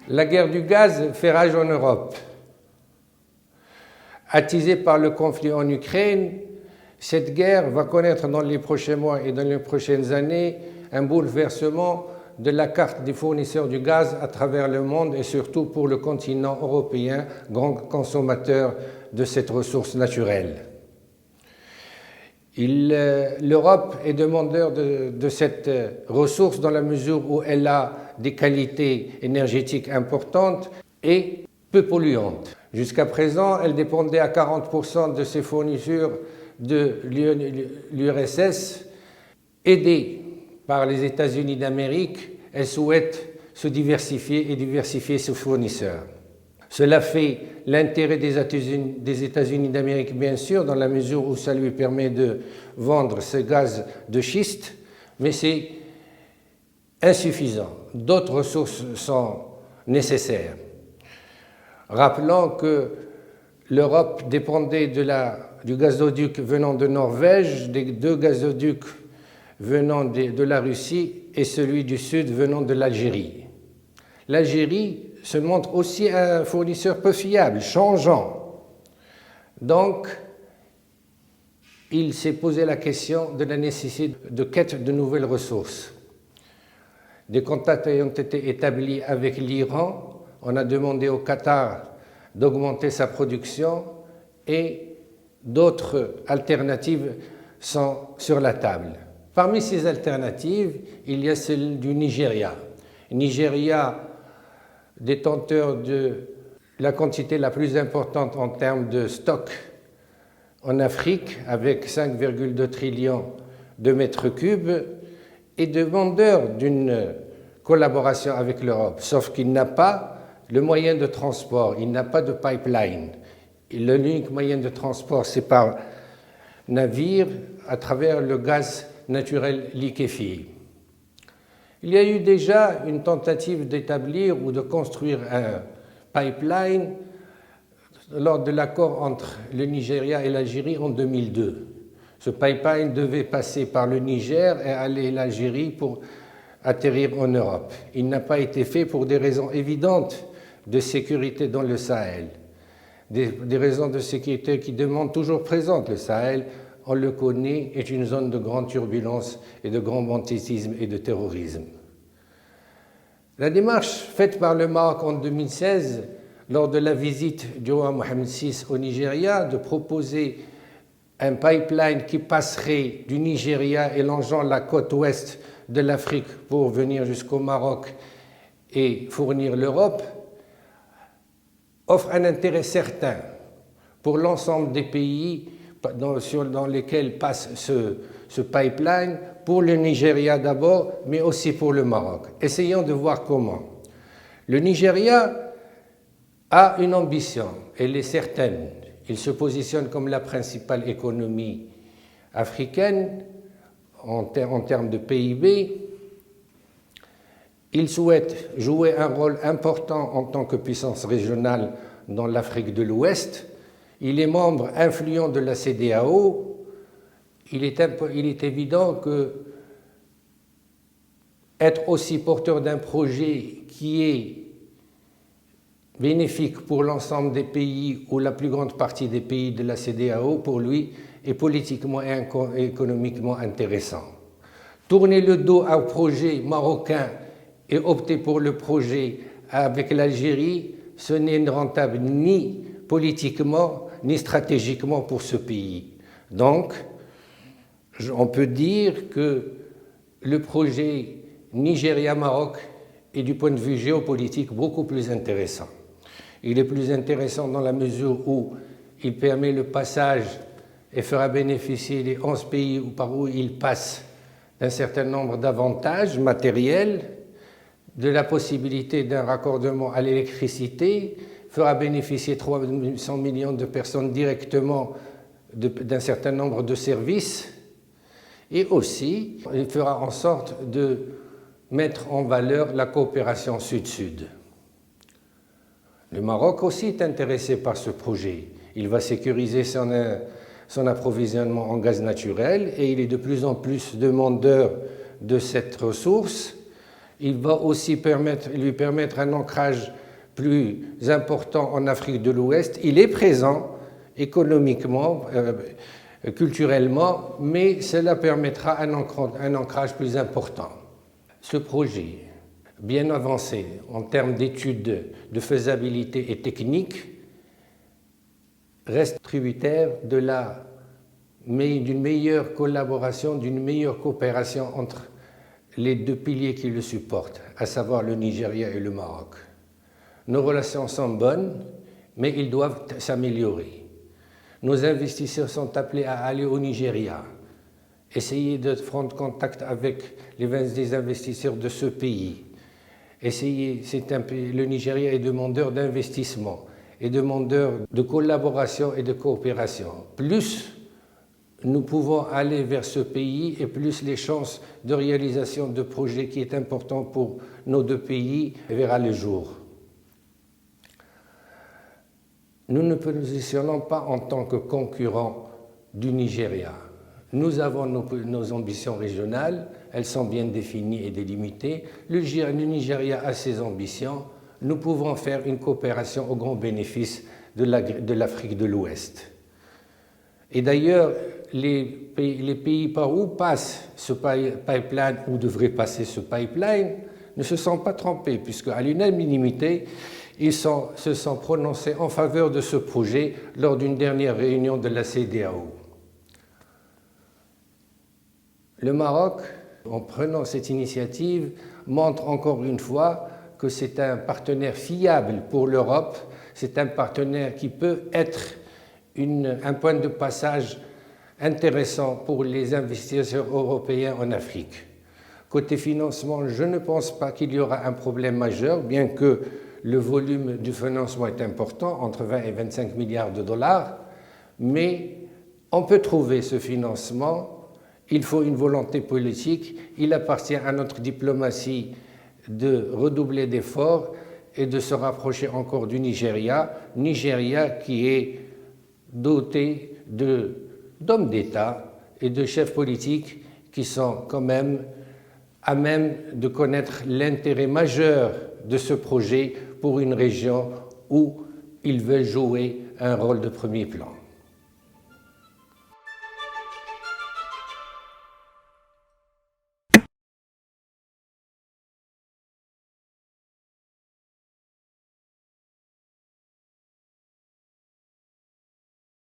La guerre du gaz fait rage en Europe. Attisée par le conflit en Ukraine, cette guerre va connaître dans les prochains mois et dans les prochaines années un bouleversement de la carte des fournisseurs du gaz à travers le monde et surtout pour le continent européen, grand consommateur de cette ressource naturelle. L'Europe est demandeur de cette ressource dans la mesure où elle a des qualités énergétiques importantes et peu polluantes. Jusqu'à présent, elle dépendait à 40% de ses fournitures de l'URSS. Aidée par les États-Unis d'Amérique, elle souhaite se diversifier et diversifier ses fournisseurs. Cela fait l'intérêt des États-Unis d'Amérique, bien sûr, dans la mesure où ça lui permet de vendre ce gaz de schiste, mais c'est insuffisant. D'autres ressources sont nécessaires. Rappelons que l'Europe dépendait du gazoduc venant de Norvège, des deux gazoducs venant de la Russie et celui du Sud venant de l'Algérie. L'Algérie se montre aussi un fournisseur peu fiable, changeant. Donc, il s'est posé la question de la nécessité de quête de nouvelles ressources. Des contacts ayant été établis avec l'Iran, on a demandé au Qatar d'augmenter sa production et d'autres alternatives sont sur la table. Parmi ces alternatives, il y a celle du Nigeria. Nigeria, détenteur de la quantité la plus importante en termes de stock en Afrique, avec 5,2 trillions de mètres cubes, est demandeur d'une collaboration avec l'Europe, sauf qu'il n'a pas le moyen de transport, il n'a pas de pipeline. L'unique moyen de transport, c'est par navire à travers le gaz naturel liquéfié. Il y a eu déjà une tentative d'établir ou de construire un pipeline lors de l'accord entre le Nigeria et l'Algérie en 2002. Ce pipeline devait passer par le Niger et aller à l'Algérie pour atterrir en Europe. Il n'a pas été fait pour des raisons évidentes de sécurité dans le Sahel. Des raisons de sécurité qui demeurent toujours présentes. Le Sahel, on le connaît, est une zone de grande turbulence et de grand banditisme et de terrorisme. La démarche faite par le Maroc en 2016, lors de la visite du roi Mohamed VI au Nigeria, de proposer un pipeline qui passerait du Nigeria et longeant la côte ouest de l'Afrique pour venir jusqu'au Maroc et fournir l'Europe, offre un intérêt certain pour l'ensemble des pays dans lesquels passe ce pipeline, pour le Nigeria d'abord, mais aussi pour le Maroc. Essayons de voir comment. Le Nigeria a une ambition, elle est certaine. Il se positionne comme la principale économie africaine en termes de PIB. Il souhaite jouer un rôle important en tant que puissance régionale dans l'Afrique de l'Ouest. Il est membre influent de la CEDEAO. Il est évident que être aussi porteur d'un projet qui est bénéfique pour l'ensemble des pays ou la plus grande partie des pays de la CEDEAO, pour lui, est politiquement et économiquement intéressant. Tourner le dos au projet marocain et opter pour le projet avec l'Algérie, ce n'est rentable ni politiquement ni stratégiquement pour ce pays. Donc, on peut dire que le projet Nigeria-Maroc est du point de vue géopolitique beaucoup plus intéressant. Il est plus intéressant dans la mesure où il permet le passage et fera bénéficier les 11 pays par où il passe d'un certain nombre d'avantages matériels, de la possibilité d'un raccordement à l'électricité, fera bénéficier 300 millions de personnes directement d'un certain nombre de services, et aussi il fera en sorte de mettre en valeur la coopération sud-sud. Le Maroc aussi est intéressé par ce projet. Il va sécuriser son son approvisionnement en gaz naturel et il est de plus en plus demandeur de cette ressource. Il va aussi lui permettre un ancrage plus important en Afrique de l'Ouest. Il est présent économiquement, culturellement, mais cela permettra un ancrage plus important. Ce projet, bien avancé en termes d'études de faisabilité et technique, reste tributaire d'une meilleure collaboration, d'une meilleure coopération entre les deux piliers qui le supportent, à savoir le Nigeria et le Maroc. Nos relations sont bonnes, mais ils doivent s'améliorer. Nos investisseurs sont appelés à aller au Nigeria, essayer de prendre contact avec les investisseurs de ce pays. Le Nigeria est demandeur d'investissement et demandeur de collaboration et de coopération. Plus nous pouvons aller vers ce pays et plus les chances de réalisation de projets qui est important pour nos deux pays verra le jour. Nous ne nous positionnons pas en tant que concurrents du Nigeria. Nous avons nos ambitions régionales, elles sont bien définies et délimitées. Le Nigeria a ses ambitions. Nous pouvons faire une coopération au grand bénéfice de l'Afrique de l'Ouest. Et d'ailleurs, les pays par où passe ce pipeline, ou devrait passer ce pipeline, ne se sont pas trompés, puisque à l'unanimité, ils se sont prononcés en faveur de ce projet lors d'une dernière réunion de la CEDEAO. Le Maroc, en prenant cette initiative, montre encore une fois que c'est un partenaire fiable pour l'Europe, c'est un partenaire qui peut être un point de passage intéressant pour les investisseurs européens en Afrique. Côté financement, je ne pense pas qu'il y aura un problème majeur, bien que le volume du financement est important, entre 20 et 25 milliards de dollars, mais on peut trouver ce financement, il faut une volonté politique, il appartient à notre diplomatie de redoubler d'efforts et de se rapprocher encore du Nigeria qui est doté d'hommes d'État et de chefs politiques qui sont quand même à même de connaître l'intérêt majeur de ce projet pour une région où ils veulent jouer un rôle de premier plan.